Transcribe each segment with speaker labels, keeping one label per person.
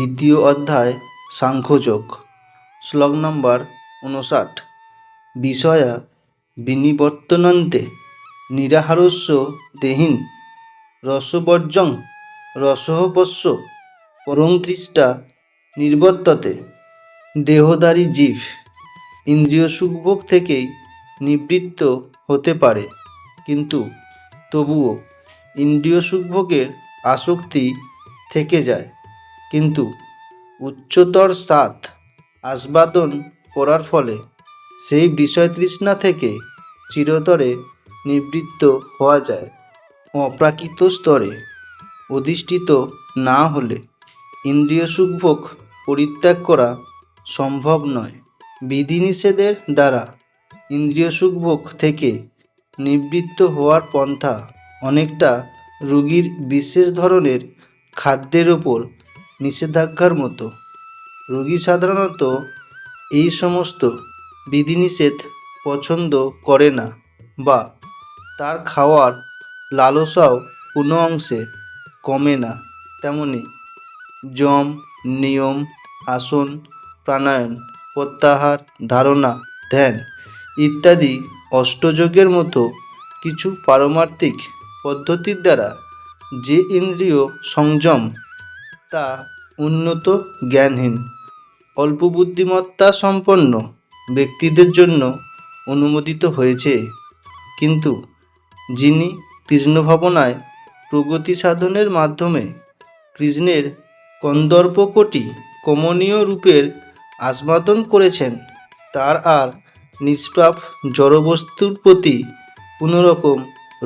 Speaker 1: দ্বিতীয় অধ্যায় সাংখ্যযোগ। শ্লোক নম্বর 59। বিষয়া বিনিবর্তনন্তে নিরাহারস্য দেহিন রসবর্জ্যং রসঃপস্য পরং তৃষ্ণা নির্বর্ততে। দেহধারী জীব ইন্দ্রিয় সুখভোগ থেকেই নিবৃত্ত হতে পারে, কিন্তু তবুও ইন্দ্রিয় সুখভোগের আসক্তি থেকে যায়। কিন্তু উচ্চতর স্বাদ আস্বাদন করার ফলে সেই বিষয়তৃষ্ণা থেকে চিরতরে নিবৃত্ত হওয়া যায়। অপ্রাকৃত স্তরে অধিষ্ঠিত না হলে ইন্দ্রিয় সুখভোগ পরিত্যাগ করা সম্ভব নয়। বিধিনিষেধের দ্বারা ইন্দ্রিয় সুখভোগ থেকে নিবৃত্ত হওয়ার পন্থা অনেকটা রোগীর বিশেষ ধরনের খাদ্যের ওপর নিষেধাজ্ঞার মতো। রোগী সাধারণত এই সমস্ত বিধিনিষেধ পছন্দ করে না, বা তার খাওয়ার লালসাও কোনো অংশে কমে না। তেমনি যম, নিয়ম, আসন, প্রাণায়াম, প্রত্যাহার, ধারণা, ধ্যান ইত্যাদি অষ্টযোগের মতো কিছু পারমার্থিক পদ্ধতির দ্বারা যে ইন্দ্রিয় সংযম তা উন্নত জ্ঞানহীন অল্প বুদ্ধিমত্তা সম্পন্ন ব্যক্তিদের জন্য অনুমোদিত হয়েছে। কিন্তু যিনি কৃষ্ণ ভাবনায় প্রগতি সাধনের মাধ্যমে কৃষ্ণের কন্দর্পকোটি কমনীয় রূপের আস্বাদন করেছেন, তার আর নিষ্পাপ জড়বস্তুর প্রতি কোনোরকম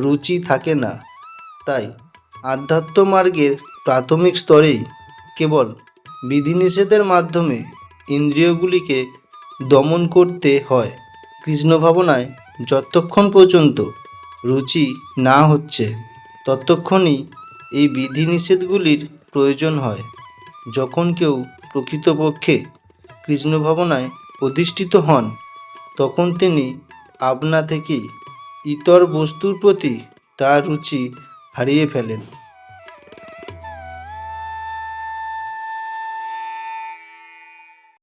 Speaker 1: রুচি থাকে না। তাই আধ্যাত্ম মার্গের প্রাথমিক স্তরেই কেবল বিধিনিষেধের মাধ্যমে ইন্দ্রিয়গুলিকে দমন করতে হয়। কৃষ্ণ ভাবনায় যতক্ষণ পর্যন্ত রুচি না হচ্ছে, ততক্ষণই এই বিধিনিষেধগুলির প্রয়োজন হয়। যখন কেউ প্রকৃতপক্ষে কৃষ্ণ ভাবনায় অধিষ্ঠিত হন, তখন তিনি আপনা থেকেই ইতর বস্তুর প্রতি তার রুচি হারিয়ে ফেলেন।